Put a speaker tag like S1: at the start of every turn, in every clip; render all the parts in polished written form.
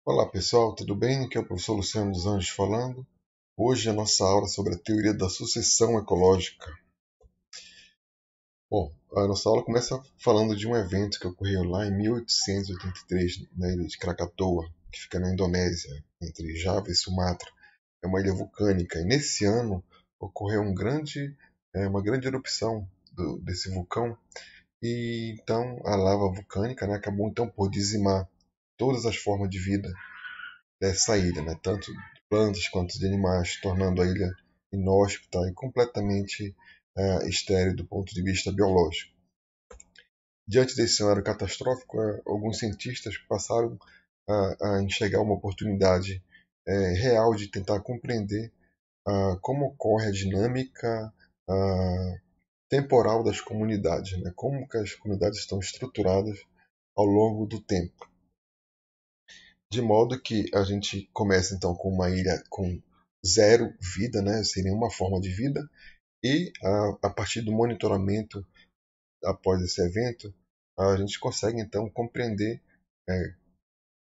S1: Olá pessoal, tudo bem? Aqui é o professor Luciano dos Anjos falando. Hoje a nossa aula é sobre a teoria da sucessão ecológica. Bom, a nossa aula começa falando de um evento que ocorreu lá em 1883, na ilha de Krakatoa, que fica na Indonésia, entre Java e Sumatra. É uma ilha vulcânica e nesse ano ocorreu uma grande erupção desse vulcão e então a lava vulcânica, né, acabou então por dizimar todas as formas de vida dessa ilha, né? Tanto de plantas quanto de animais, tornando a ilha inóspita e completamente estéril do ponto de vista biológico. Diante desse cenário catastrófico, alguns cientistas passaram a enxergar uma oportunidade real de tentar compreender como ocorre a dinâmica temporal das comunidades, né? Como que as comunidades estão estruturadas ao longo do tempo. De modo que a gente começa então com uma ilha com zero vida, né, sem nenhuma forma de vida, e a partir do monitoramento após esse evento, a gente consegue então compreender é,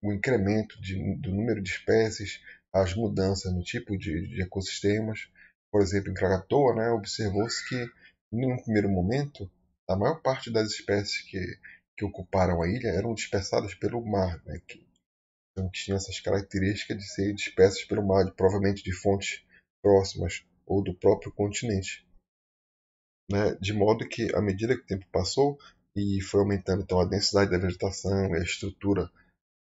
S1: o incremento do número de espécies, as mudanças no tipo de ecossistemas. Por exemplo, em Krakatoa, né, observou-se que, num primeiro momento, a maior parte das espécies que ocuparam a ilha eram dispersadas pelo mar, né, então tinha essas características de ser dispersas pelo mar, provavelmente de fontes próximas ou do próprio continente, né? De modo que, à medida que o tempo passou e foi aumentando então a densidade da vegetação e a estrutura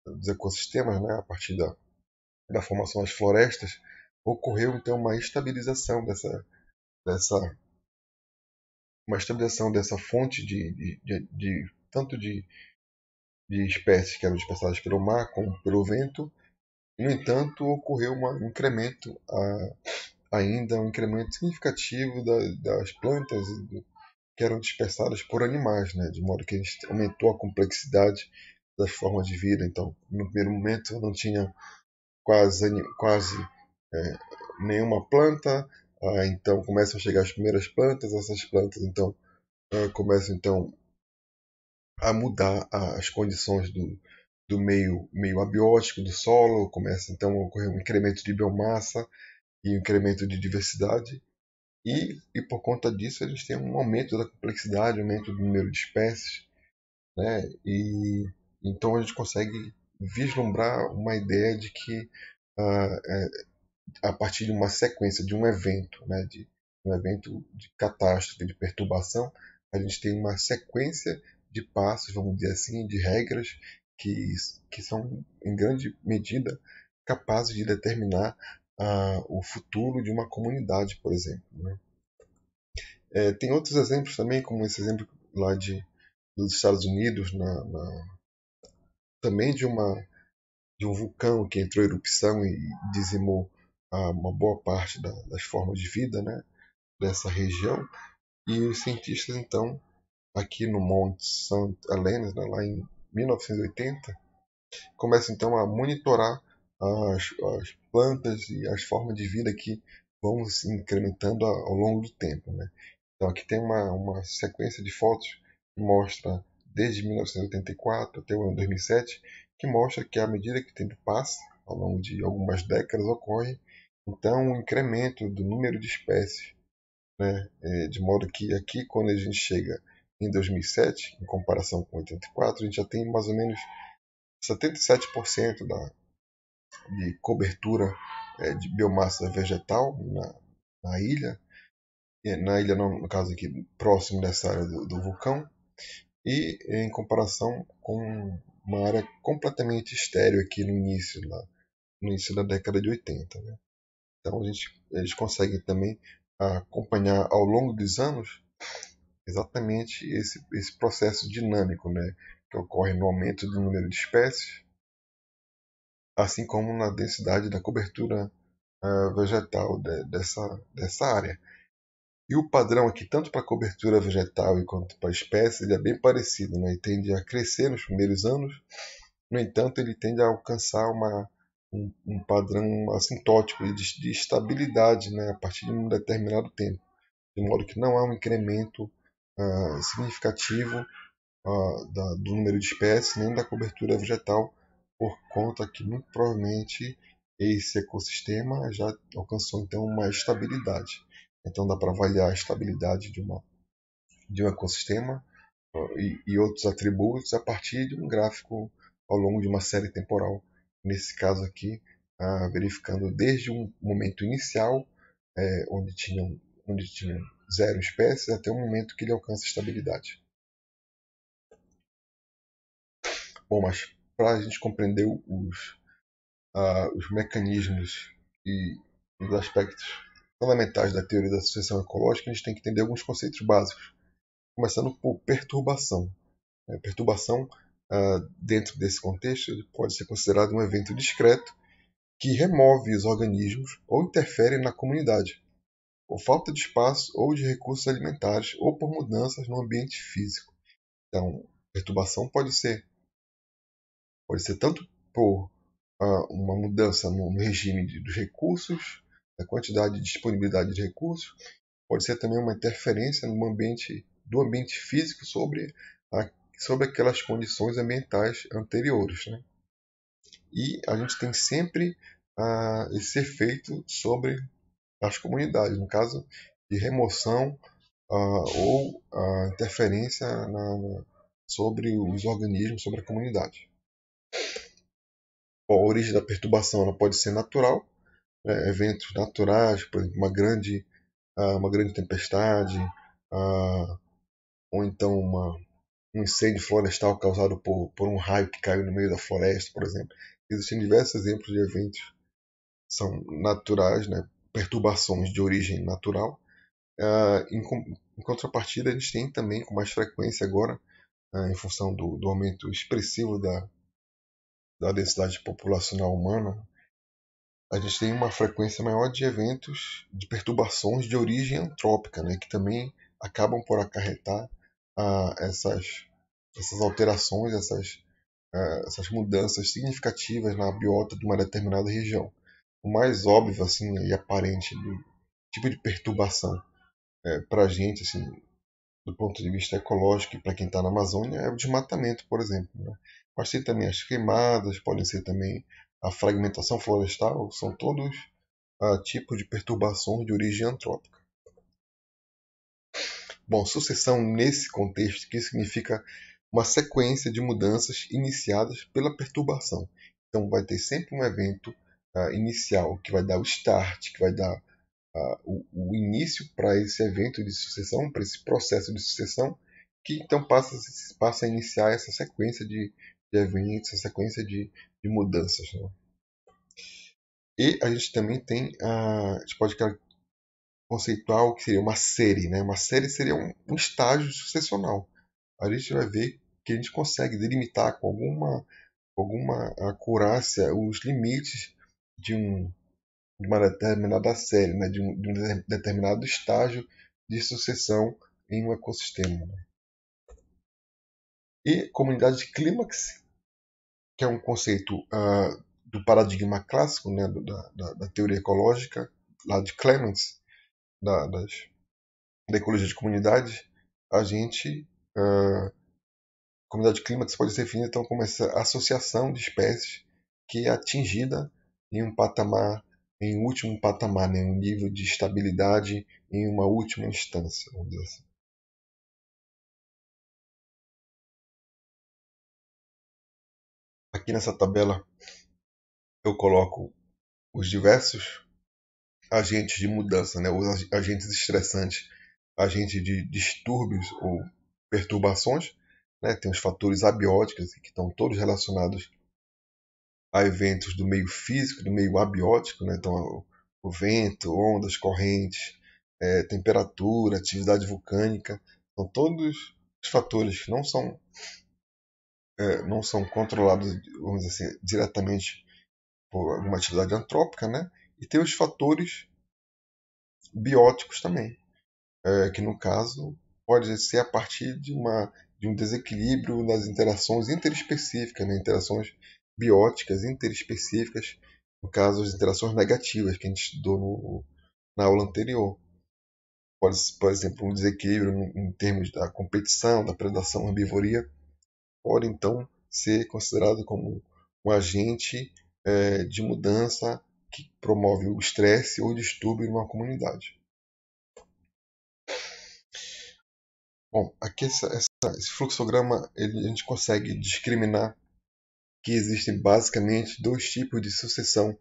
S1: dos ecossistemas, né, a partir da formação das florestas, ocorreu então dessa, uma estabilização dessa fonte tanto de espécies que eram dispersadas pelo mar como pelo vento. No entanto, ocorreu um incremento, ainda um incremento significativo das plantas que eram dispersadas por animais, né? De modo que a gente aumentou a complexidade das formas de vida. Então, no primeiro momento, não tinha quase é, nenhuma planta. Então, começam a chegar as primeiras plantas. Essas plantas, então, começam então a mudar as condições do meio abiótico do solo. Começa então a ocorrer um incremento de biomassa e um incremento de diversidade. E por conta disso a gente tem um aumento da complexidade, um aumento do número de espécies, né? E então a gente consegue vislumbrar uma ideia de que ah, a partir de uma sequência, de um evento, né? De um evento de catástrofe, de perturbação, a gente tem uma sequência de passos, vamos dizer assim, de regras que, que são em grande medida capazes de determinar o futuro de uma comunidade, por exemplo, né? Tem outros exemplos também, como esse exemplo lá dos Estados Unidos, também de um vulcão que entrou em erupção e dizimou uma boa parte das formas de vida, né, dessa região. E os cientistas, então, aqui no Monte St. Helens, né, lá em 1980, começam então a monitorar as plantas e as formas de vida que vão se incrementando ao longo do tempo, né? Então aqui tem uma sequência de fotos que mostra desde 1984 até o ano 2007, que mostra que à medida que o tempo passa, ao longo de algumas décadas, ocorre então um incremento do número de espécies, né? De modo que aqui, quando a gente chega em 2007, em comparação com 84, a gente já tem mais ou menos 77% de cobertura de biomassa vegetal na ilha, na ilha não, no caso aqui próximo dessa área do vulcão, e em comparação com uma área completamente estéril aqui no início da década de 80. Né? Então eles conseguem também acompanhar ao longo dos anos exatamente esse processo dinâmico, né, que ocorre no aumento do número de espécies, assim como na densidade da cobertura vegetal dessa área. E o padrão aqui, tanto para a cobertura vegetal quanto para a espécie, ele é bem parecido, né? Ele tende a crescer nos primeiros anos, no entanto, ele tende a alcançar um padrão assintótico de estabilidade, né? A partir de um determinado tempo, de modo que não há um incremento significativo do número de espécies nem da cobertura vegetal por conta que muito provavelmente esse ecossistema já alcançou então uma estabilidade. Então dá para avaliar a estabilidade de um ecossistema e outros atributos a partir de um gráfico ao longo de uma série temporal. Nesse caso aqui, verificando desde um momento inicial, onde tinham zero espécies, até o momento que ele alcança estabilidade. Bom, mas para a gente compreender os mecanismos e os aspectos fundamentais da teoria da sucessão ecológica, a gente tem que entender alguns conceitos básicos, começando por perturbação. Perturbação, dentro desse contexto, pode ser considerado um evento discreto que remove os organismos ou interfere na comunidade, por falta de espaço ou de recursos alimentares ou por mudanças no ambiente físico. Então, perturbação pode ser tanto por uma mudança no regime dos recursos, da quantidade de disponibilidade de recursos, pode ser também uma interferência do ambiente físico sobre aquelas condições ambientais anteriores. Né? E a gente tem sempre esse efeito sobre as comunidades, no caso de remoção ou interferência sobre os organismos, sobre a comunidade. Bom, a origem da perturbação ela pode ser natural, né? Eventos naturais, por exemplo, uma grande tempestade, ou então um incêndio florestal causado por um raio que caiu no meio da floresta, por exemplo. Existem diversos exemplos de eventos que são naturais, né? Perturbações de origem natural. Em contrapartida, a gente tem também com mais frequência agora, em função do aumento expressivo da densidade populacional humana, a gente tem uma frequência maior de eventos de perturbações de origem antrópica, né, que também acabam por acarretar essas alterações, essas mudanças significativas na biota de uma determinada região. O mais óbvio assim, e aparente do tipo de perturbação para a gente, assim, do ponto de vista ecológico e para quem está na Amazônia, é o desmatamento, por exemplo. Né? Mas tem também as queimadas, podem ser também a fragmentação florestal, são todos tipos de perturbações de origem antrópica. Bom, sucessão nesse contexto, que significa uma sequência de mudanças iniciadas pela perturbação. Então vai ter sempre um evento inicial que vai dar o start, que vai dar o início para esse evento de sucessão, para esse processo de sucessão, que então passa a iniciar essa sequência de eventos, essa sequência de mudanças. Né? E a gente também tem, a gente pode conceituar o que seria uma série. Né? Uma série seria um estágio sucessional. A gente vai ver que a gente consegue delimitar com alguma acurácia os limites de uma determinada série, né? de um determinado estágio de sucessão em um ecossistema. Né? E comunidade de clímax, que é um conceito do paradigma clássico, né? da teoria ecológica, lá de Clemens, da ecologia de comunidade, a gente, comunidade de clímax pode ser definida então como essa associação de espécies que é atingida em um patamar, em um último patamar, né, um nível de estabilidade em uma última instância, vamos dizer assim. Aqui nessa tabela eu coloco os diversos agentes de mudança, né, os agentes estressantes, agentes de distúrbios ou perturbações, né, tem os fatores abióticos que estão todos relacionados a eventos do meio físico, do meio abiótico, né? Então o vento, ondas, correntes, temperatura, atividade vulcânica, são todos os fatores que não são controlados, vamos dizer assim, diretamente por alguma atividade antrópica, né? E tem os fatores bióticos também, que no caso pode ser a partir de um desequilíbrio nas interações interespecíficas, né? Interações bióticas interespecíficas, no caso as interações negativas que a gente estudou na aula anterior. Pode, por exemplo, um desequilíbrio em termos da competição, da predação, herbivoria, pode então ser considerado como um agente de mudança que promove o estresse ou distúrbio em uma comunidade. Bom, aqui esse fluxograma a gente consegue discriminar que existem basicamente dois tipos de sucessão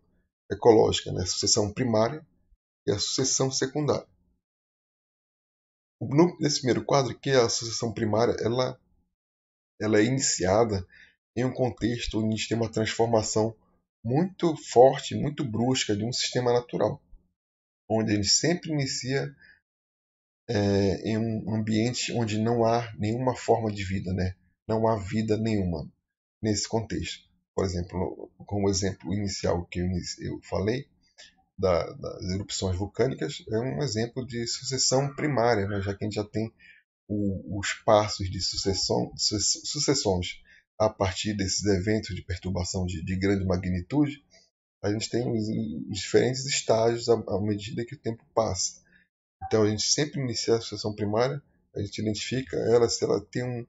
S1: ecológica, né? A sucessão primária e a sucessão secundária. Nesse primeiro quadro aqui, a sucessão primária ela é iniciada em um contexto onde a gente tem uma transformação muito forte, muito brusca de um sistema natural, onde a gente sempre inicia em um ambiente onde não há nenhuma forma de vida, né? Não há vida nenhuma nesse contexto. Por exemplo, como exemplo inicial que eu falei, das erupções vulcânicas, é um exemplo de sucessão primária, né? Já que a gente já tem os passos de sucessões a partir desses eventos de perturbação de grande magnitude, a gente tem os diferentes estágios à medida que o tempo passa. Então a gente sempre inicia a sucessão primária, a gente identifica ela se ela tem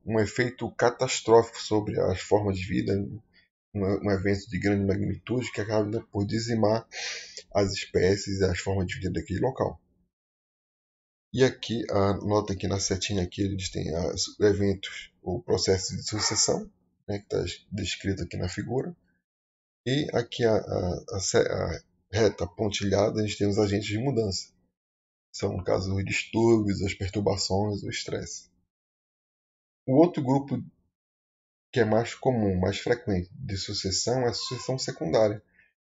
S1: um efeito catastrófico sobre as formas de vida, um evento de grande magnitude que acaba por dizimar as espécies e as formas de vida daquele local. E aqui, nota aqui na setinha aqui, eles têm os eventos, o processo de sucessão, né, que está descrito aqui na figura. E aqui a reta pontilhada, a gente tem os agentes de mudança. São, no caso, os distúrbios, as perturbações, o estresse. O outro grupo que é mais comum, mais frequente de sucessão é a sucessão secundária,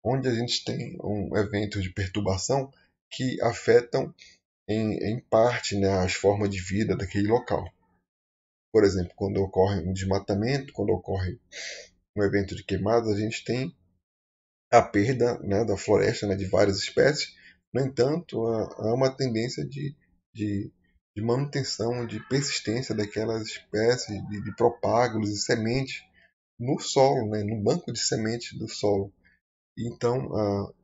S1: onde a gente tem eventos de perturbação que afetam em parte, né, as formas de vida daquele local. Por exemplo, quando ocorre um desmatamento, quando ocorre um evento de queimadas, a gente tem a perda, né, da floresta, né, de várias espécies. No entanto, há uma tendência de, de manutenção, de persistência daquelas espécies, de propágulos e sementes no solo, né, no banco de sementes do solo. Então,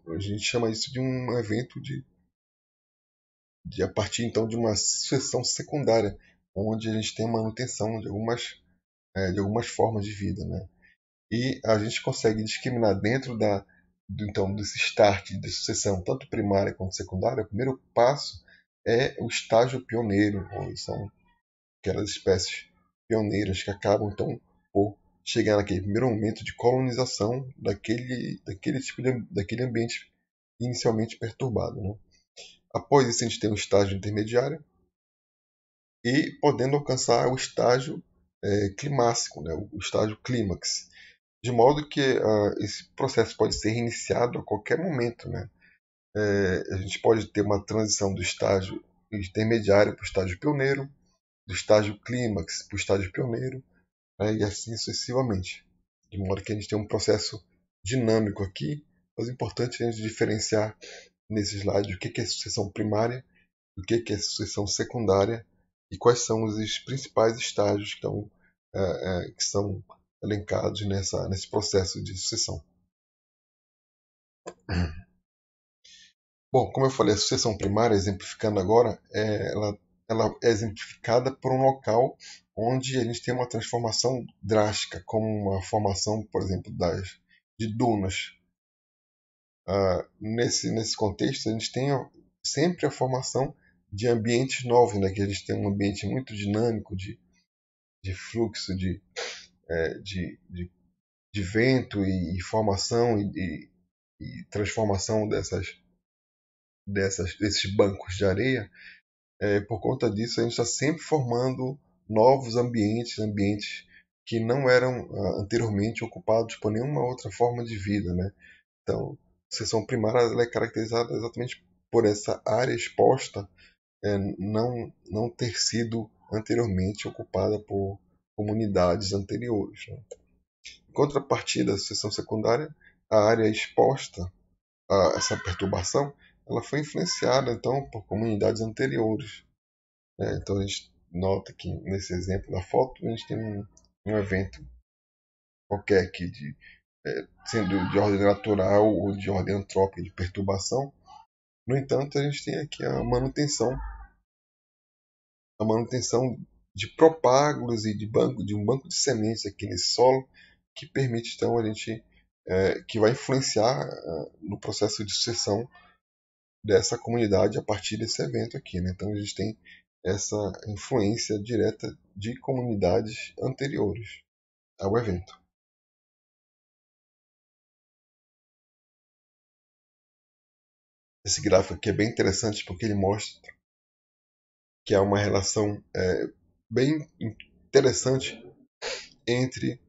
S1: a gente chama isso de um evento a partir então de uma sucessão secundária, onde a gente tem a manutenção de algumas formas de vida, né? E a gente consegue discriminar dentro então, desse start de sucessão, tanto primária quanto secundária. O primeiro passo é o estágio pioneiro, onde são aquelas espécies pioneiras que acabam então por chegar naquele primeiro momento de colonização daquele daquele ambiente inicialmente perturbado, né? Após isso, a gente tem um estágio intermediário e podendo alcançar o estágio climáxico, né? O estágio clímax. De modo que esse processo pode ser reiniciado a qualquer momento, né? A gente pode ter uma transição do estágio intermediário para o estágio pioneiro, do estágio clímax para o estágio pioneiro, né? E assim sucessivamente. De modo que a gente tem um processo dinâmico aqui, mas é importante a gente diferenciar nesse slide o que é sucessão primária, o que é sucessão secundária e quais são os principais estágios que são elencados nesse processo de sucessão. Bom, como eu falei, a sucessão primária, exemplificando agora, ela é exemplificada por um local onde a gente tem uma transformação drástica, como uma formação, por exemplo, de dunas. Nesse contexto, a gente tem sempre a formação de ambientes novos, né? Que a gente tem um ambiente muito dinâmico de fluxo, de vento e formação e transformação desses bancos de areia. Por conta disso, a gente está sempre formando novos ambientes que não eram anteriormente ocupados por nenhuma outra forma de vida, né? Então, a seção primária ela é caracterizada exatamente por essa área exposta não ter sido anteriormente ocupada por comunidades anteriores, né? Em contrapartida, da seção secundária, a área exposta a essa perturbação ela foi influenciada então por comunidades anteriores, né? Então a gente nota que nesse exemplo da foto a gente tem um evento qualquer aqui sendo de ordem natural ou de ordem antrópica de perturbação. No entanto, a gente tem aqui a manutenção de propágulos e de um banco de sementes aqui nesse solo, que permite então a gente que vai influenciar no processo de sucessão dessa comunidade a partir desse evento aqui, né? Então a gente tem essa influência direta de comunidades anteriores ao evento. Esse gráfico aqui é bem interessante porque ele mostra que há uma relação bem interessante entre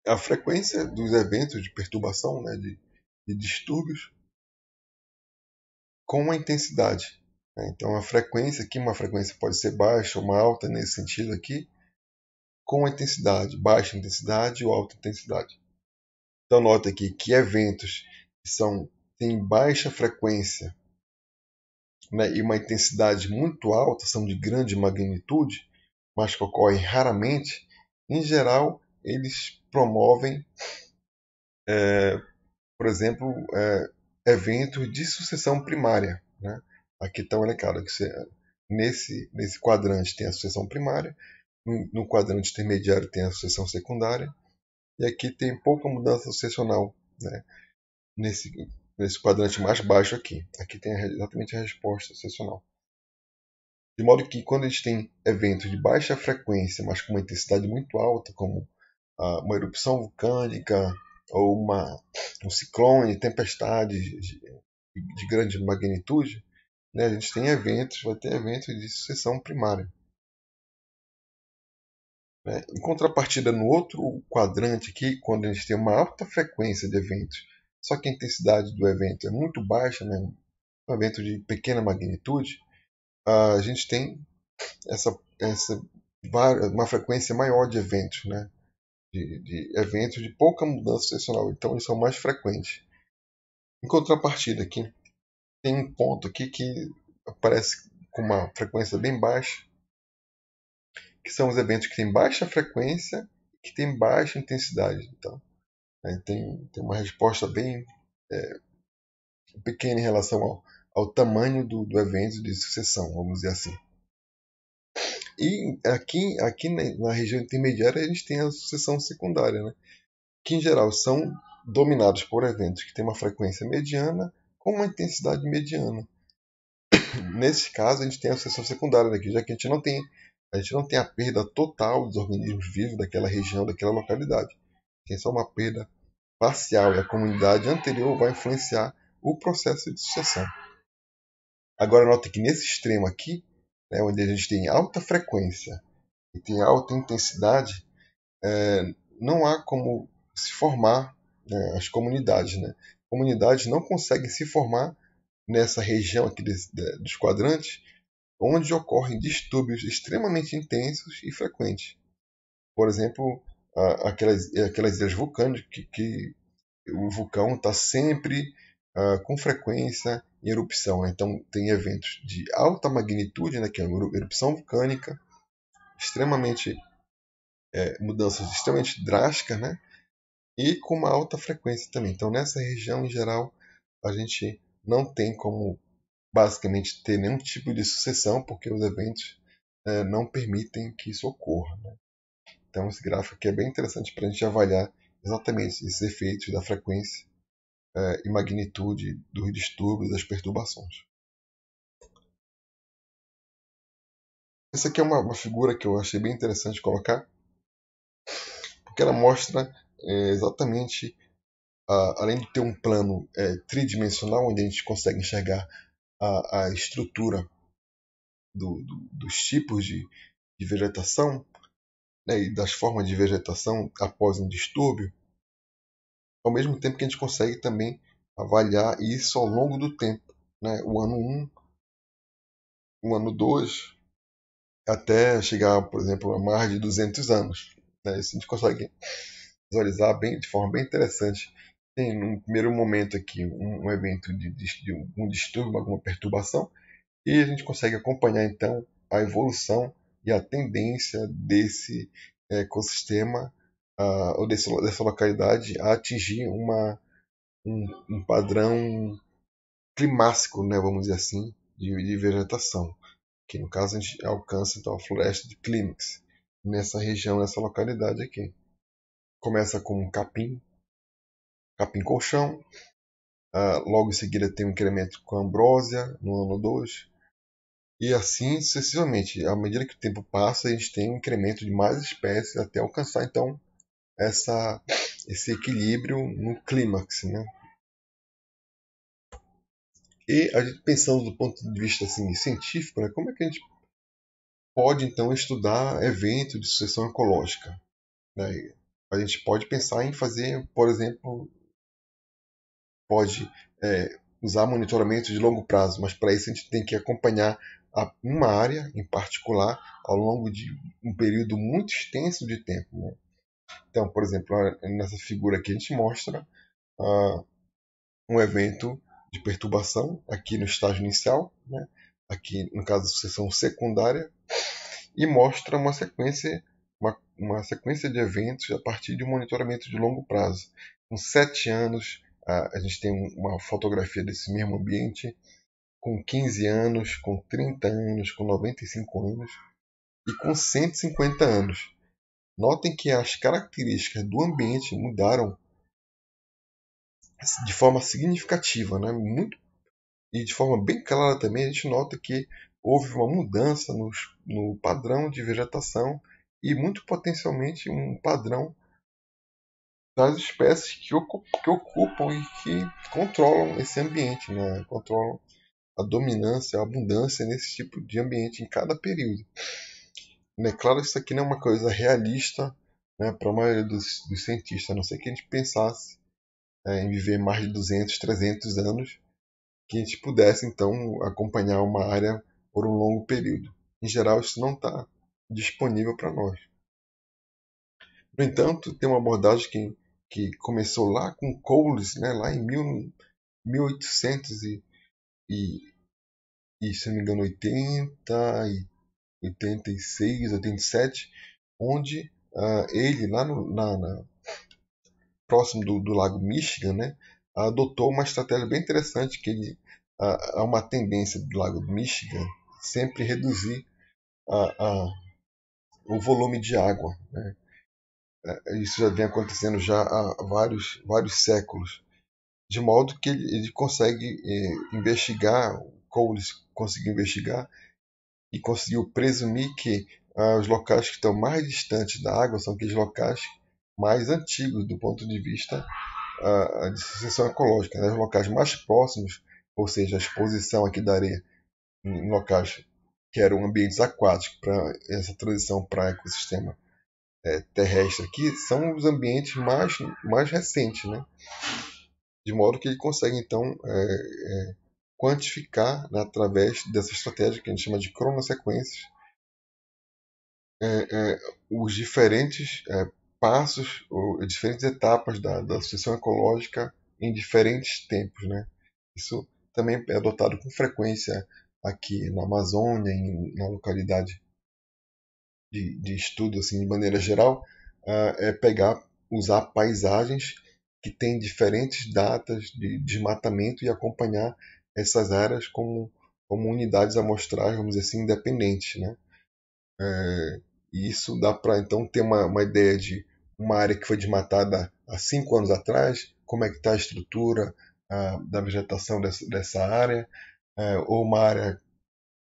S1: a frequência dos eventos de perturbação, né, de distúrbios, com a intensidade. Né? Então, a frequência aqui, uma frequência pode ser baixa ou uma alta nesse sentido aqui, com a intensidade, baixa intensidade ou alta intensidade. Então, nota aqui que eventos que têm baixa frequência, né, e uma intensidade muito alta, são de grande magnitude, mas que ocorrem raramente, em geral, eles promovem, por exemplo, eventos de sucessão primária. Né? Aqui está elencado que nesse quadrante tem a sucessão primária, no quadrante intermediário tem a sucessão secundária, e aqui tem pouca mudança sucessional, né? nesse quadrante mais baixo aqui. Aqui tem exatamente a resposta sucessional. De modo que quando a gente tem eventos de baixa frequência, mas com uma intensidade muito alta, como uma erupção vulcânica ou um ciclone, tempestades de grande magnitude, né, a gente tem vai ter eventos de sucessão primária. Né? Em contrapartida, no outro quadrante aqui, quando a gente tem uma alta frequência de eventos, só que a intensidade do evento é muito baixa, né, um evento de pequena magnitude, a gente tem uma frequência maior de eventos, né? De eventos de pouca mudança sucessional. Então, eles são mais frequentes. Em contrapartida, aqui tem um ponto aqui que aparece com uma frequência bem baixa, que são os eventos que têm baixa frequência e que têm baixa intensidade. Então, tem uma resposta bem pequena em relação ao tamanho do evento de sucessão, vamos dizer assim. E aqui na região intermediária a gente tem a sucessão secundária, né? Que em geral são dominados por eventos que têm uma frequência mediana com uma intensidade mediana. Nesse caso, a gente tem a sucessão secundária daqui, já que a gente não tem a perda total dos organismos vivos daquela região, daquela localidade. Tem só uma perda parcial e a comunidade anterior vai influenciar o processo de sucessão. Agora, note que nesse extremo aqui, né, onde a gente tem alta frequência e tem alta intensidade, não há como se formar, né, as comunidades. Né? Comunidades não conseguem se formar nessa região aqui dos quadrantes, onde ocorrem distúrbios extremamente intensos e frequentes. Por exemplo, aquelas ilhas vulcânicas que o vulcão está sempre com frequência em erupção. Né? Então, tem eventos de alta magnitude, né, que é a erupção vulcânica, mudanças extremamente drásticas, né? E com uma alta frequência também. Então, nessa região, em geral, a gente não tem como basicamente ter nenhum tipo de sucessão, porque os eventos não permitem que isso ocorra. Né? Então, esse gráfico aqui é bem interessante para a gente avaliar exatamente esses efeitos da frequência e magnitude dos distúrbios, das perturbações. Essa aqui é uma figura que eu achei bem interessante colocar, porque ela mostra exatamente, além de ter um plano tridimensional, onde a gente consegue enxergar a estrutura dos tipos de vegetação, né, e das formas de vegetação após um distúrbio, ao mesmo tempo que a gente consegue também avaliar isso ao longo do tempo. Né, o ano 1, o ano 2, até chegar, por exemplo, a mais de 200 anos. Né, isso a gente consegue visualizar de forma bem interessante. Tem, num primeiro momento aqui, um evento de um distúrbio, alguma perturbação, e a gente consegue acompanhar, então, a evolução e a tendência desse ecossistema ou dessa localidade a atingir um padrão climático, né, vamos dizer assim, de vegetação. Que no caso a gente alcança então, a floresta de clímax nessa região, nessa localidade aqui. começa com um capim-colchão. Logo em seguida tem um incremento com ambrósia no ano 2. E assim sucessivamente. À medida que o tempo passa, a gente tem um incremento de mais espécies até alcançar então esse equilíbrio no clímax, né? E a gente pensando do ponto de vista assim, científico, né, como é que a gente pode então estudar eventos de sucessão ecológica? Né? A gente pode pensar em fazer, por exemplo, pode usar monitoramento de longo prazo, mas para isso a gente tem que acompanhar uma área em particular ao longo de um período muito extenso de tempo. Né? Então, por exemplo, nessa figura aqui a gente mostra um evento de perturbação aqui no estágio inicial, né? Aqui no caso da sucessão secundária, e mostra uma sequência de eventos a partir de um monitoramento de longo prazo. Com 7 anos, a gente tem uma fotografia desse mesmo ambiente, com 15 anos, com 30 anos, com 95 anos e com 150 anos. Notem que as características do ambiente mudaram de forma significativa, né? E de forma bem clara também, a gente nota que houve uma mudança no padrão de vegetação e muito potencialmente um padrão das espécies que ocupam e que controlam esse ambiente, né? Controlam a dominância, a abundância nesse tipo de ambiente em cada período. É claro que isso aqui não é uma coisa realista, né, para a maioria dos cientistas, a não ser que a gente pensasse em viver mais de 200, 300 anos, que a gente pudesse então acompanhar uma área por um longo período. Em geral, isso não está disponível para nós. No entanto, tem uma abordagem que começou lá com Coles, né, lá em 1800 se não me engano, 86, 87, onde ele, lá próximo do lago Michigan, né, adotou uma estratégia bem interessante, que ele, há uma tendência do lago Michigan sempre reduzir a, a, o volume de água. Né? Isso já vem acontecendo já há vários séculos. De modo que ele consegue investigar, o Coles conseguiu investigar e conseguiu presumir que os locais que estão mais distantes da água são aqueles locais mais antigos do ponto de vista de sucessão ecológica. Né? Os locais mais próximos, ou seja, a exposição aqui da areia em locais que eram ambientes aquáticos para essa transição para ecossistema terrestre aqui, são os ambientes mais recentes, né? De modo que ele consegue então quantificar, né, através dessa estratégia que a gente chama de cronossequências, os diferentes passos, ou diferentes etapas da sucessão ecológica em diferentes tempos. Né? Isso também é adotado com frequência aqui na Amazônia, na localidade de estudo, assim, de maneira geral, é usar paisagens que têm diferentes datas de desmatamento e acompanhar essas áreas como unidades amostrais, vamos dizer assim, independentes. Né? E isso dá para então ter uma ideia de uma área que foi desmatada há 5 anos atrás, como é que está a estrutura da vegetação dessa área, ou uma área,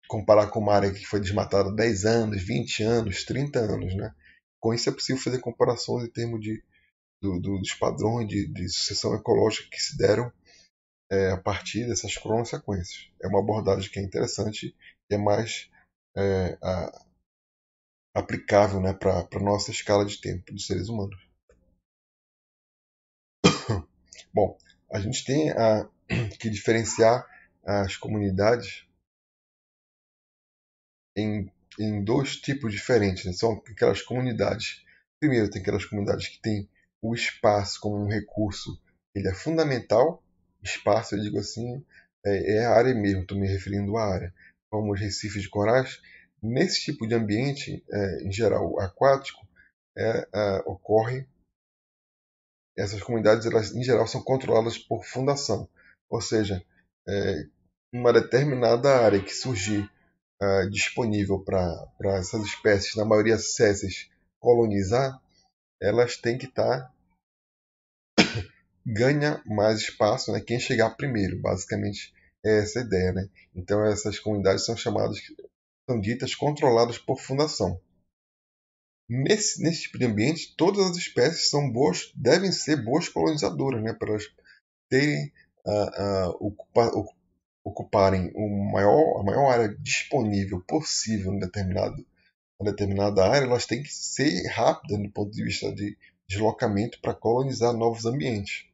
S1: comparar com uma área que foi desmatada há 10 anos, 20 anos, 30 anos. Né? Com isso é possível fazer comparações em termos dos padrões de sucessão ecológica que se deram a partir dessas cronossequências. É uma abordagem que é interessante e é mais aplicável, né, para a nossa escala de tempo dos seres humanos. Bom, a gente tem que diferenciar as comunidades em dois tipos diferentes. Né? São aquelas comunidades. Primeiro, tem aquelas comunidades que têm o espaço como um recurso, ele é fundamental. Espaço, eu digo assim, é a área mesmo, estou me referindo à área. Como os recifes de corais, nesse tipo de ambiente, em geral aquático, ocorre. Essas comunidades, elas, em geral, são controladas por fundação. Ou seja, uma determinada área que surgir disponível para essas espécies, na maioria césseis, colonizar, elas têm que estar ganha mais espaço, né, quem chegar primeiro, basicamente é essa a ideia, né? Então essas comunidades são chamadas, são ditas controladas por fundação. Nesse tipo de ambiente, todas as espécies são boas, devem ser boas colonizadoras, né, para elas terem, ocuparem a maior área disponível possível em determinada área. Elas têm que ser rápidas do ponto de vista de deslocamento para colonizar novos ambientes.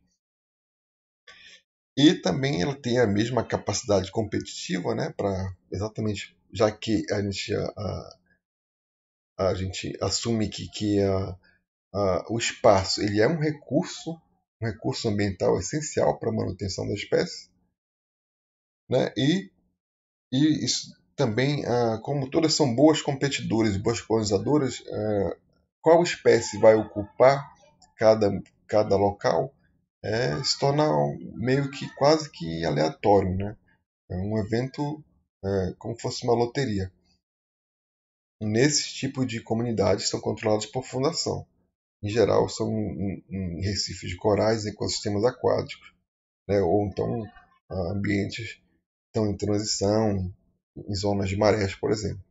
S1: E também ela tem a mesma capacidade competitiva, né, para exatamente, já que a gente assume que o espaço ele é um recurso ambiental essencial para a manutenção da espécie, né, e isso também, como todas são boas competidoras e boas colonizadoras, qual espécie vai ocupar cada local se torna meio que quase que aleatório, né? É um evento como se fosse uma loteria. Nesse tipo de comunidades são controlados por fundação. Em geral, são em recifes de corais, ecossistemas aquáticos, né? Ou então ambientes que estão em transição, em zonas de marés, por exemplo.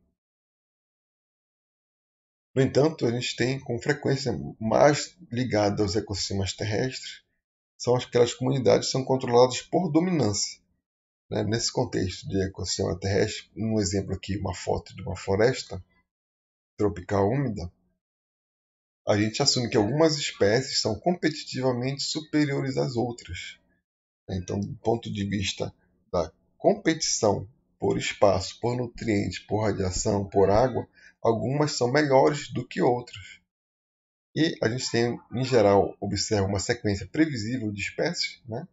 S1: No entanto, a gente tem com frequência mais ligada aos ecossistemas terrestres são aquelas comunidades que são controladas por dominância. Né? Nesse contexto de ecossistema terrestre, um exemplo aqui, uma foto de uma floresta tropical úmida, a gente assume que algumas espécies são competitivamente superiores às outras. Então, do ponto de vista da competição por espaço, por nutrientes, por radiação, por água, algumas são melhores do que outras. E a gente tem, em geral, observa uma sequência previsível de espécies, né?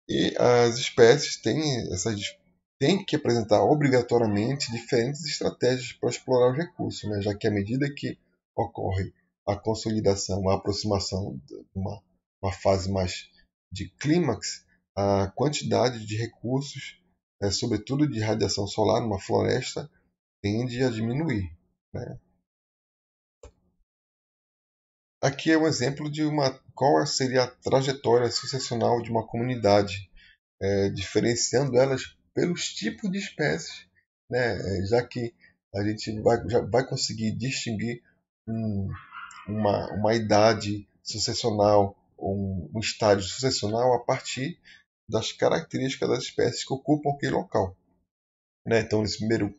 S1: E as espécies têm que apresentar obrigatoriamente diferentes estratégias para explorar os recursos, né? Já que à medida que ocorre a consolidação, a aproximação de uma fase mais de clímax, a quantidade de recursos, sobretudo de radiação solar numa floresta, tende a diminuir, né? Aqui é um exemplo de qual seria a trajetória sucessional de uma comunidade, diferenciando elas pelos tipos de espécies, né? Já que a gente já vai conseguir distinguir um, uma idade sucessional, ou um estágio sucessional a partir das características das espécies que ocupam aquele local. Né? Então, nesse primeiro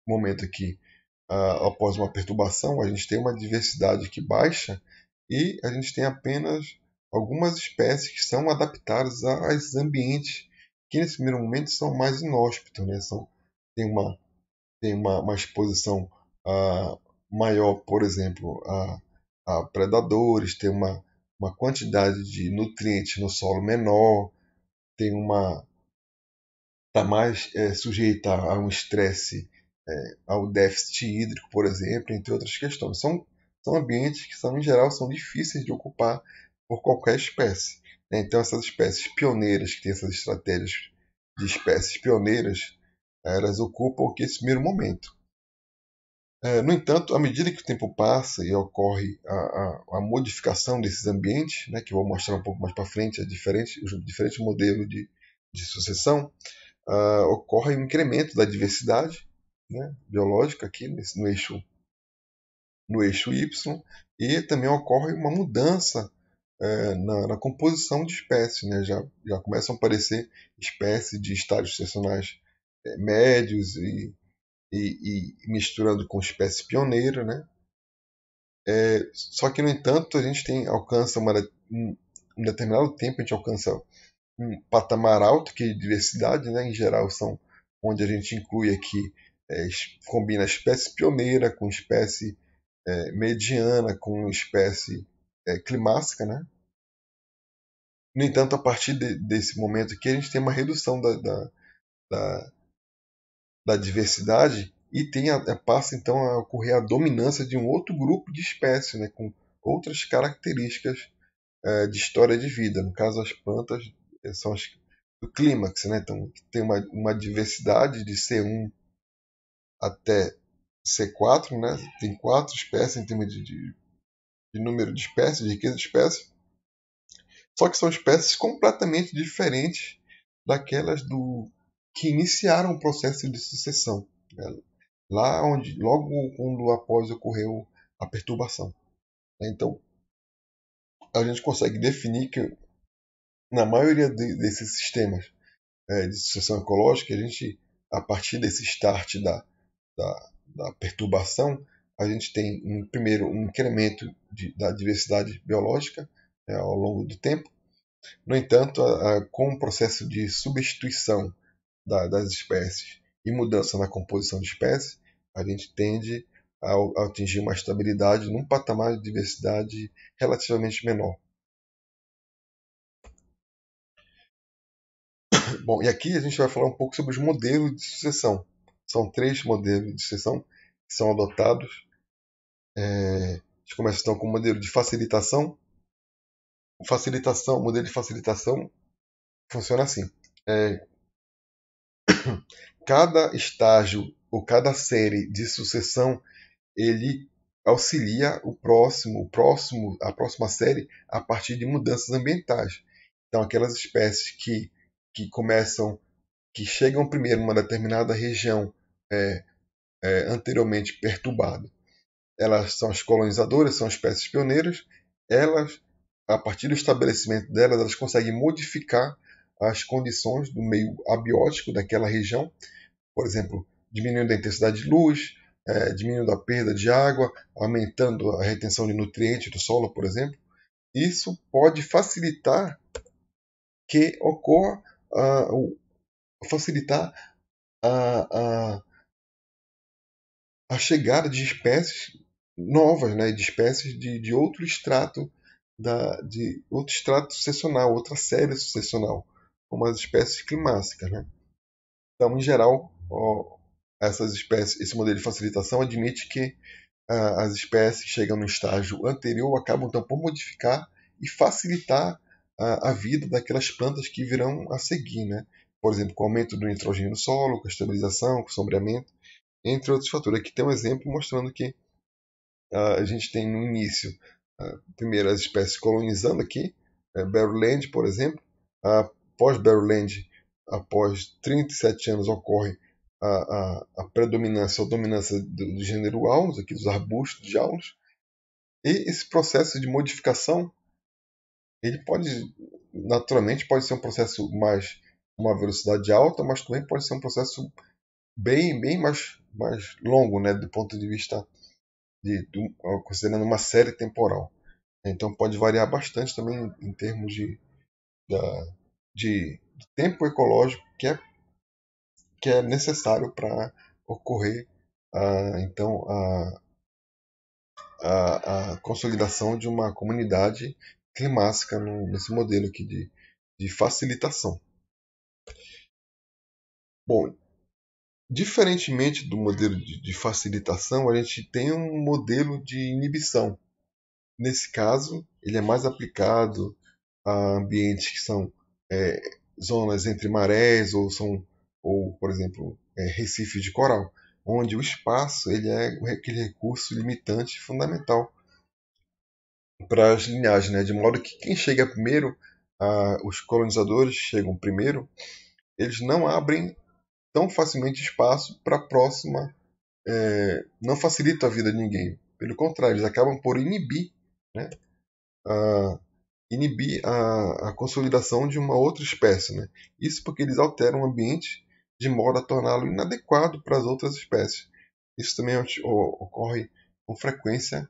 S1: momento aqui, após uma perturbação, a gente tem uma diversidade que baixa e a gente tem apenas algumas espécies que são adaptadas a esses ambientes que nesse primeiro momento são mais inóspitos, né? Tem uma exposição maior, por exemplo, a predadores, tem uma quantidade de nutrientes no solo menor, tem uma está mais sujeita a um estresse, ao déficit hídrico, por exemplo, entre outras questões. São ambientes que, em geral, são difíceis de ocupar por qualquer espécie. Né? Então, essas espécies pioneiras, que têm essas estratégias de espécies pioneiras, elas ocupam aqui esse primeiro momento. No entanto, à medida que o tempo passa e ocorre a modificação desses ambientes, né, que eu vou mostrar um pouco mais para frente, os diferentes modelos de sucessão, ocorre um incremento da diversidade, né, biológica aqui no eixo Y, e também ocorre uma mudança na composição de espécies. Né, já começam a aparecer espécies de estágios sucessionais médios e misturando com espécies pioneiras. Né. Só que, no entanto, a gente alcança um determinado tempo, a gente alcança um patamar alto que é diversidade, né? Em geral são onde a gente inclui aqui, combina espécie pioneira com espécie mediana, com espécie climática, né? No entanto, a partir desse momento aqui, a gente tem uma redução da, da diversidade e passa então a ocorrer a dominância de um outro grupo de espécies, né? Com outras características de história de vida. No caso, as plantas são as do clímax, né? Então tem uma diversidade de C1 até C4, né? Tem 4 espécies em termos de número de espécies, de riqueza de espécies, só que são espécies completamente diferentes daquelas que iniciaram o processo de sucessão, né? Lá onde, logo quando após ocorreu a perturbação. Então, a gente consegue definir que na maioria desses sistemas de sucessão ecológica, a gente, a partir desse start da perturbação, a gente tem, primeiro, um incremento da diversidade biológica, ao longo do tempo. No entanto, com o processo de substituição das espécies e mudança na composição de espécies, a gente tende a atingir uma estabilidade num patamar de diversidade relativamente menor. Bom, e aqui a gente vai falar um pouco sobre os modelos de sucessão. São 3 modelos de sucessão que são adotados. A gente começa então com o modelo de facilitação. O modelo de facilitação funciona assim. É, cada estágio ou cada série de sucessão ele auxilia a próxima série a partir de mudanças ambientais. Então, aquelas espécies que chegam primeiro numa determinada região é, anteriormente perturbada, elas são as colonizadoras, são espécies pioneiras. Elas, a partir do estabelecimento delas, elas conseguem modificar as condições do meio abiótico daquela região, por exemplo, diminuindo a intensidade de luz, diminuindo a perda de água, aumentando a retenção de nutrientes do solo, por exemplo. Isso pode facilitar que ocorra facilitar a, a, a chegada de espécies novas, né, de espécies de outro extrato de outro extrato sucessional, outra série sucessional, como as espécies climáticas, né? Então, em geral, essas espécies, esse modelo de facilitação admite que as espécies que chegam no estágio anterior acabam então por modificar e facilitar a vida daquelas plantas que virão a seguir, né? Por exemplo, com o aumento do nitrogênio no solo, com a estabilização, com o sombreamento, entre outros fatores. Aqui tem um exemplo mostrando que a gente tem no início, primeiro as espécies colonizando aqui, Barrowland, por exemplo. Após Barrowland, após 37 anos, ocorre a predominância ou dominância do gênero Alnus, aqui dos arbustos de Alnus. E esse processo de modificação, ele pode, naturalmente, pode ser um processo mais uma velocidade alta, mas também pode ser um processo bem mais longo, né, do ponto de vista considerando uma série temporal. Então pode variar bastante também em termos de tempo ecológico que é necessário para ocorrer então a consolidação de uma comunidade climática nesse modelo aqui de facilitação. Bom, diferentemente do modelo de facilitação, a gente tem um modelo de inibição. Nesse caso, ele é mais aplicado a ambientes que são é, zonas entre marés ou por exemplo, recifes de coral, onde o espaço ele é aquele recurso limitante fundamental para as linhagens, né? De modo que quem chega primeiro, os colonizadores chegam primeiro, eles não abrem tão facilmente espaço para a próxima, não facilita a vida de ninguém. Pelo contrário, eles acabam por inibir, né, a, a consolidação de uma outra espécie. Né? Isso porque eles alteram o ambiente de modo a torná-lo inadequado para as outras espécies. Isso também ocorre com frequência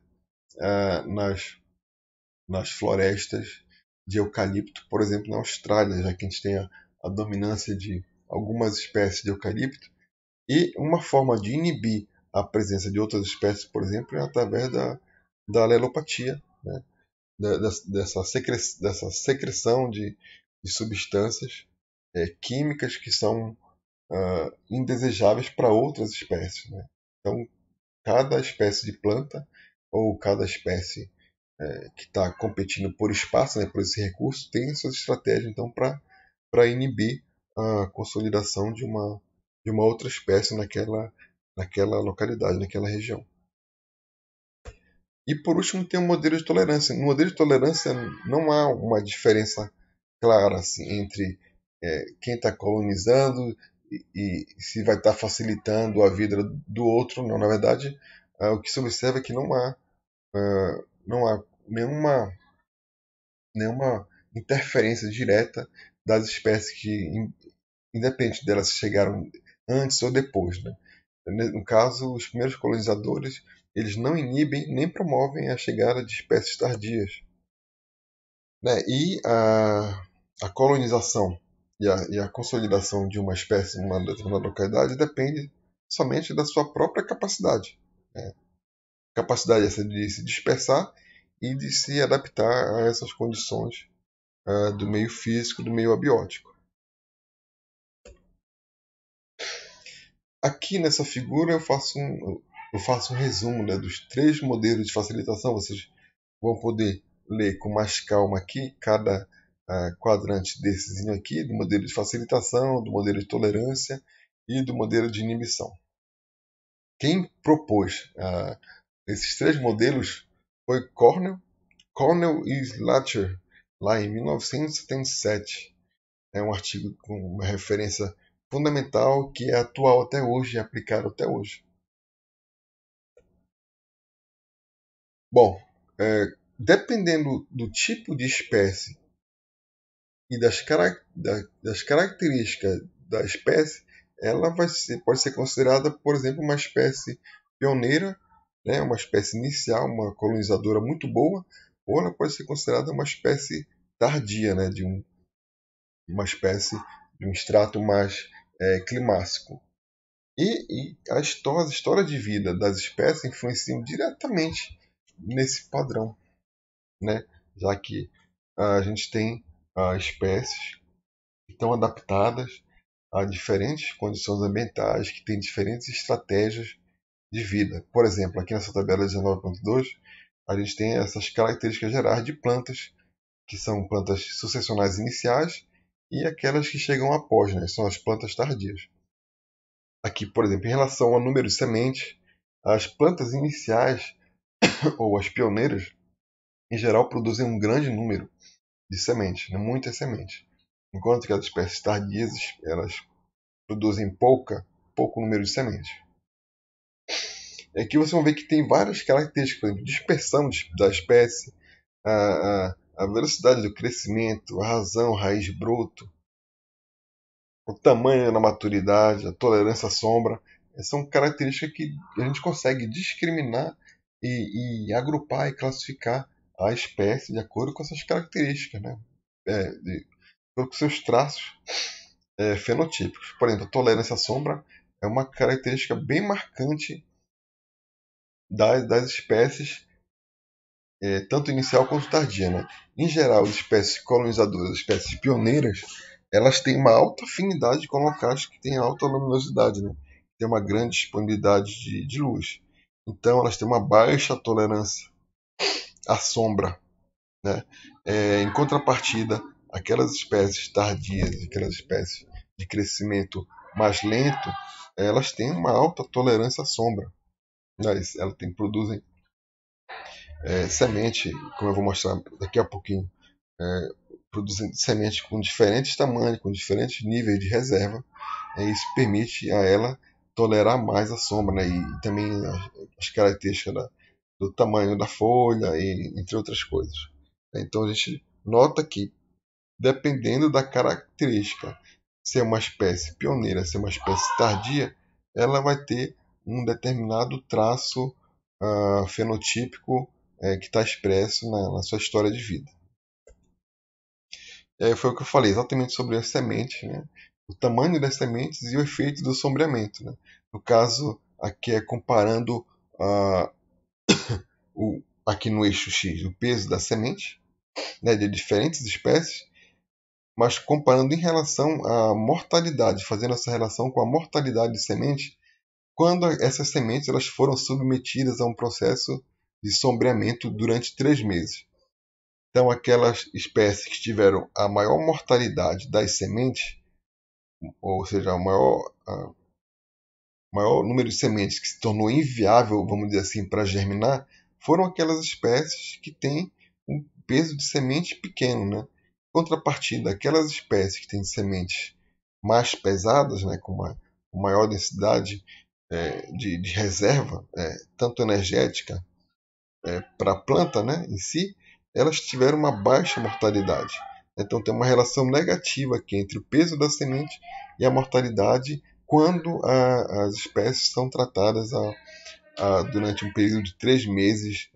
S1: nas florestas de eucalipto, por exemplo, na Austrália, já que a gente tem a dominância de algumas espécies de eucalipto. E uma forma de inibir a presença de outras espécies, por exemplo, é através da alelopatia, né? Dessa secreção de substâncias químicas que são indesejáveis para outras espécies. Né? Então, cada espécie de planta ou cada espécie que está competindo por espaço, né, por esse recurso, tem suas estratégias então para inibir a consolidação de uma outra espécie naquela localidade, naquela região. E por último tem o modelo de tolerância. No modelo de tolerância não há uma diferença clara assim, entre quem está colonizando e se vai estar facilitando a vida do outro. Não, na verdade, o que se observa é que não há nenhuma interferência direta das espécies que, independente delas se chegaram antes ou depois, né? No caso, os primeiros colonizadores, eles não inibem nem promovem a chegada de espécies tardias, né? E a colonização e a consolidação de uma espécie em uma determinada localidade depende somente da sua própria capacidade, né? Capacidade essa de se dispersar e de se adaptar a essas condições do meio físico, do meio abiótico. Aqui nessa figura eu faço um resumo, né, dos 3 modelos de facilitação. Vocês vão poder ler com mais calma aqui cada quadrante desses aqui, do modelo de facilitação, do modelo de tolerância e do modelo de inibição. Quem propôs esses 3 modelos foi Cornell e Schlatcher, lá em 1977. É um artigo com uma referência fundamental que é atual até hoje e aplicado até hoje. Bom, dependendo do tipo de espécie e das características da espécie, ela pode ser considerada, por exemplo, uma espécie pioneira, né, uma espécie inicial, uma colonizadora muito boa, ou ela pode ser considerada uma espécie tardia, né, uma espécie de um extrato mais climático. E as história de vida das espécies influenciam diretamente nesse padrão, né? Já que a gente tem espécies que estão adaptadas a diferentes condições ambientais, que têm diferentes estratégias de vida. Por exemplo, aqui nessa tabela 19.2, a gente tem essas características gerais de plantas, que são plantas sucessionais iniciais, e aquelas que chegam após, né? São as plantas tardias. Aqui, por exemplo, em relação ao número de sementes, as plantas iniciais ou as pioneiras, em geral, produzem um grande número de sementes, né? Muitas sementes, enquanto que as espécies tardias elas produzem pouco número de sementes. Aqui vocês vão ver que tem várias características, por exemplo, dispersão da espécie, a velocidade do crescimento, a razão, raiz broto, o tamanho na maturidade, a tolerância à sombra. São características que a gente consegue discriminar e agrupar e classificar a espécie de acordo com essas características, né? De acordo com seus traços fenotípicos. Por exemplo, a tolerância à sombra é uma característica bem marcante das espécies, tanto inicial quanto tardia, né? Em geral, as espécies colonizadoras, as espécies pioneiras, elas têm uma alta afinidade com locais que têm alta luminosidade, né? Tem uma grande disponibilidade de luz. Então, elas têm uma baixa tolerância à sombra, né? Em contrapartida, aquelas espécies tardias, aquelas espécies de crescimento mais lento, elas têm uma alta tolerância à sombra. Elas produzem semente, como eu vou mostrar daqui a pouquinho, produzindo semente com diferentes tamanhos, com diferentes níveis de reserva. Isso permite a ela tolerar mais a sombra, né? E também as características do tamanho da folha, entre outras coisas. Então a gente nota que, dependendo da característica, se é uma espécie pioneira, se é uma espécie tardia, ela vai ter um determinado traço fenotípico que está expresso na sua história de vida. Foi o que eu falei exatamente sobre as sementes, né? O tamanho das sementes e o efeito do sombreamento. Né? No caso, aqui é comparando aqui no eixo X o peso da semente, né, de diferentes espécies, mas comparando em relação à mortalidade, fazendo essa relação com a mortalidade de semente, quando essas sementes elas foram submetidas a um processo de sombreamento durante 3 meses. Então, aquelas espécies que tiveram a maior mortalidade das sementes, ou seja, o maior número de sementes que se tornou inviável, vamos dizer assim, para germinar, foram aquelas espécies que têm um peso de semente pequeno, né? Contrapartida, aquelas espécies que têm sementes mais pesadas, né, com maior densidade de reserva, tanto energética para a planta, né, em si, elas tiveram uma baixa mortalidade. Então tem uma relação negativa aqui entre o peso da semente e a mortalidade quando as espécies são tratadas durante um período de 3 meses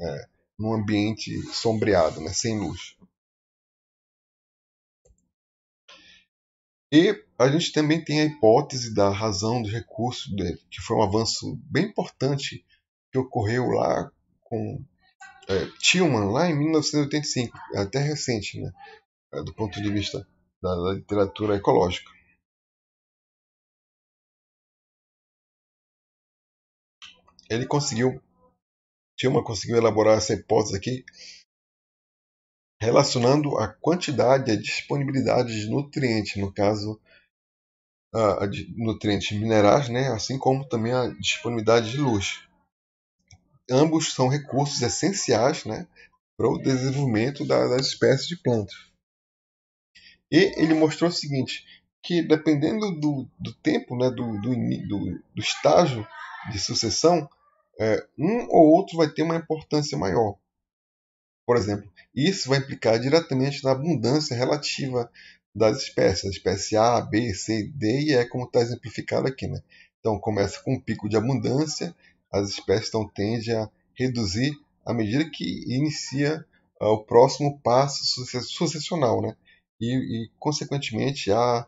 S1: num ambiente sombreado, né, sem luz. E a gente também tem a hipótese da razão dos recursos, que foi um avanço bem importante que ocorreu lá com Tillman, lá em 1985, até recente, né, do ponto de vista da literatura ecológica. Ele conseguiu, Tillman conseguiu elaborar essa hipótese aqui, relacionando a quantidade e a disponibilidade de nutrientes, no caso, de nutrientes minerais, né, assim como também a disponibilidade de luz. Ambos são recursos essenciais, né, para o desenvolvimento das espécies de plantas. E ele mostrou o seguinte, que dependendo do tempo, né, do estágio de sucessão, um ou outro vai ter uma importância maior. Por exemplo, isso vai implicar diretamente na abundância relativa das espécies. A espécie A, B, C, D e E, como está exemplificado aqui. Né? Então, começa com um pico de abundância, as espécies então tendem a reduzir à medida que inicia o próximo passo sucessional. Né? Consequentemente, a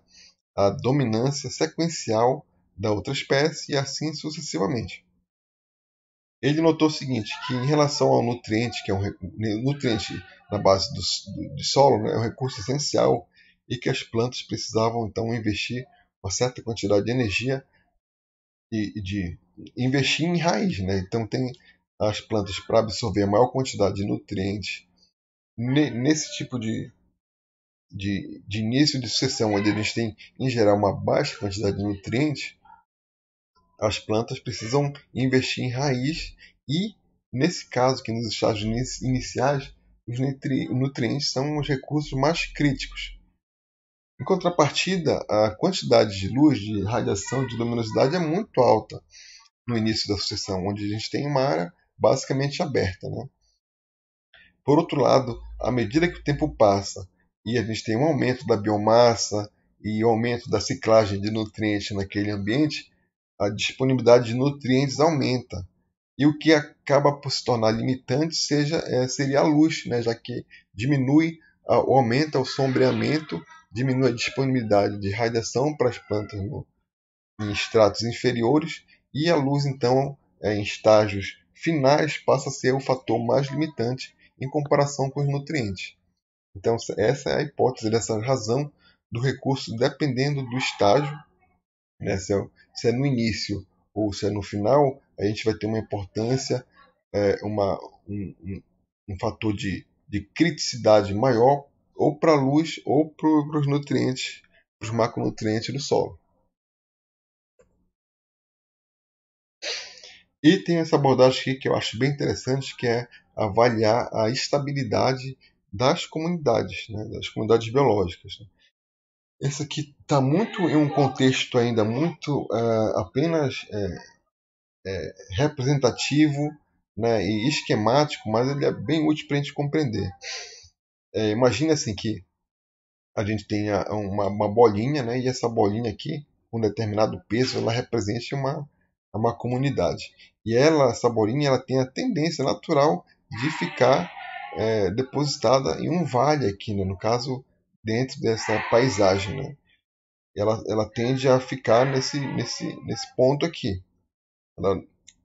S1: dominância sequencial da outra espécie e assim sucessivamente. Ele notou o seguinte, que em relação ao nutriente, que é um nutriente na base do solo, né, é um recurso essencial e que as plantas precisavam então investir uma certa quantidade de energia e de investir em raiz. Né? Então tem as plantas para absorver a maior quantidade de nutrientes nesse tipo de início de sucessão, onde a gente tem em geral uma baixa quantidade de nutrientes, as plantas precisam investir em raiz e, nesse caso, que nos estágios iniciais, os nutrientes são os recursos mais críticos. Em contrapartida, a quantidade de luz, de radiação, de luminosidade é muito alta no início da sucessão, onde a gente tem uma área basicamente aberta. Né? Por outro lado, à medida que o tempo passa e a gente tem um aumento da biomassa e o aumento da ciclagem de nutrientes naquele ambiente, a disponibilidade de nutrientes aumenta. E o que acaba por se tornar limitante seria a luz, né? Já que diminui, aumenta o sombreamento, diminui a disponibilidade de radiação para as plantas em estratos inferiores, e a luz, então, em estágios finais, passa a ser o fator mais limitante em comparação com os nutrientes. Então, essa é a hipótese dessa razão do recurso, dependendo do estágio, né? Se é no início ou se é no final, a gente vai ter uma importância, um fator de criticidade maior ou para a luz ou para os nutrientes, para os macronutrientes do solo. E tem essa abordagem aqui que eu acho bem interessante, que é avaliar a estabilidade das comunidades, né, das comunidades biológicas. Né. Esse aqui está muito em um contexto ainda muito apenas representativo, né, e esquemático, mas ele é bem útil para a gente compreender. Imagina assim que a gente tem uma bolinha, né, e essa bolinha aqui, com um determinado peso, ela representa uma comunidade. E essa bolinha, ela tem a tendência natural de ficar depositada em um vale aqui, né, no caso, dentro dessa paisagem. Né. Ela tende a ficar nesse ponto aqui.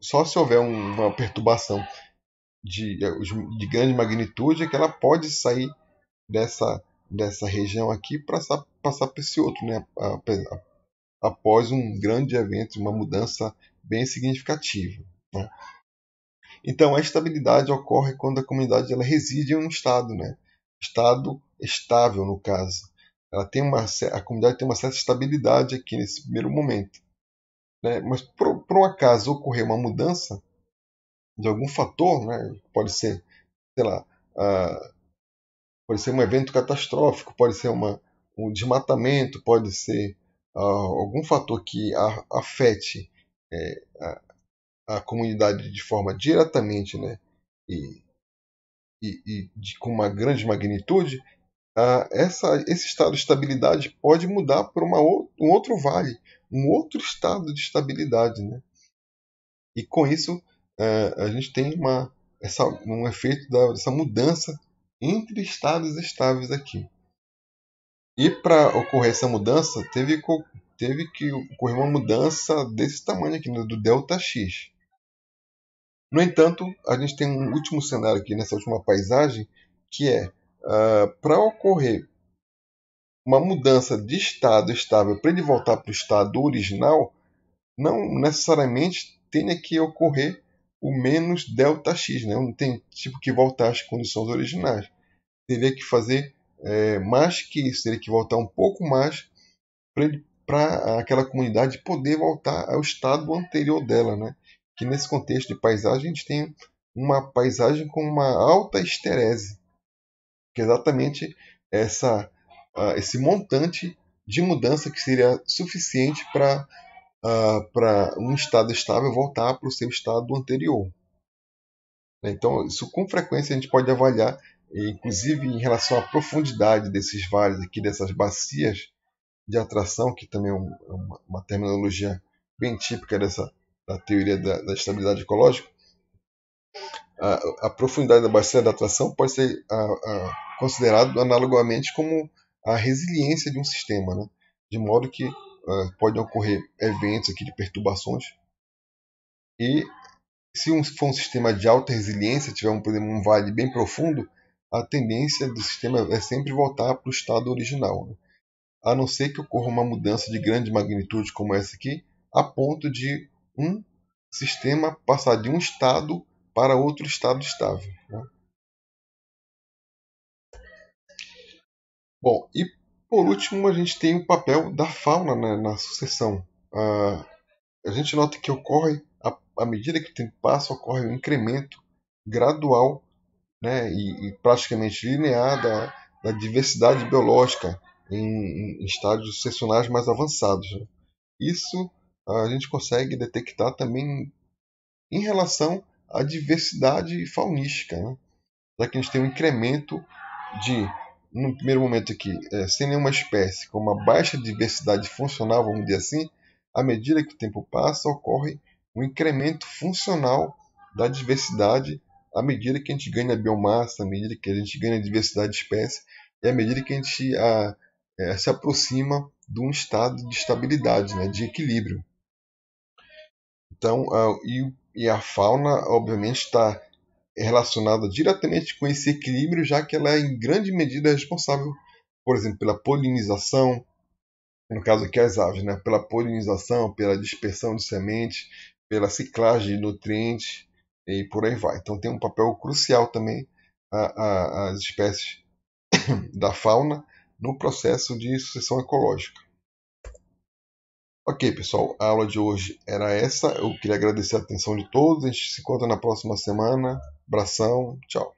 S1: Só se houver uma perturbação de grande magnitude é que ela pode sair dessa região aqui para passar para esse outro, né? Após um grande evento, uma mudança bem significativa. Né? Então, a estabilidade ocorre quando a comunidade ela reside em um estado, né? Estado estável, no caso. A comunidade tem uma certa estabilidade aqui nesse primeiro momento. Né? Mas, por um acaso, ocorrer uma mudança, de algum fator, né? Pode ser, sei lá, pode ser um evento catastrófico, pode ser um desmatamento, pode ser algum fator que afete é, a comunidade de forma diretamente, né? E, com uma grande magnitude, esse estado de estabilidade pode mudar para um outro vale, um outro estado de estabilidade, né? E com isso a gente tem um efeito dessa mudança entre estados estáveis aqui. E para ocorrer essa mudança, teve que ocorrer uma mudança desse tamanho aqui, né, do ΔX. No entanto, a gente tem um último cenário aqui nessa última paisagem, que é para ocorrer uma mudança de estado estável para ele voltar para o estado original, não necessariamente tenha que ocorrer o menos ΔX, né? Não tem tipo que voltar às condições originais. Teria que fazer mais que isso, teria que voltar um pouco mais para aquela comunidade poder voltar ao estado anterior dela, né? Que nesse contexto de paisagem a gente tem uma paisagem com uma alta esterese, que é exatamente esse montante de mudança que seria suficiente para um estado estável voltar para o seu estado anterior. Então, isso com frequência a gente pode avaliar, inclusive em relação à profundidade desses vales aqui, dessas bacias de atração, que também é uma terminologia bem típica da teoria da estabilidade ecológica. A profundidade da bacia de atração pode ser considerado analogamente como a resiliência de um sistema, né? De modo que podem ocorrer eventos aqui de perturbações e se for um sistema de alta resiliência, tiver por exemplo, um vale bem profundo, a tendência do sistema é sempre voltar para o estado original, né? A não ser que ocorra uma mudança de grande magnitude como essa aqui, a ponto de um sistema passar de um estado para outro estado estável, né? Bom, e por último a gente tem o papel da fauna, né, na sucessão. A gente nota que ocorre, à medida que o tempo passa, ocorre um incremento gradual, né, e praticamente linear da diversidade biológica em estádios sucessionais mais avançados, né? Isso a gente consegue detectar também em relação à diversidade faunística, né? Já que a gente tem um incremento de, no primeiro momento aqui, sem nenhuma espécie, com uma baixa diversidade funcional, vamos dizer assim, à medida que o tempo passa, ocorre um incremento funcional da diversidade à medida que a gente ganha biomassa, à medida que a gente ganha diversidade de espécies e à medida que a gente se aproxima de um estado de estabilidade, né, de equilíbrio. Então, e a fauna, obviamente, está relacionada diretamente com esse equilíbrio, já que ela é em grande medida responsável, por exemplo, pela polinização, no caso aqui as aves, né? Pela polinização, pela dispersão de sementes, pela ciclagem de nutrientes e por aí vai. Então tem um papel crucial também as espécies da fauna no processo de sucessão ecológica. Ok, pessoal, a aula de hoje era essa. Eu queria agradecer a atenção de todos. A gente se encontra na próxima semana. Abração, tchau.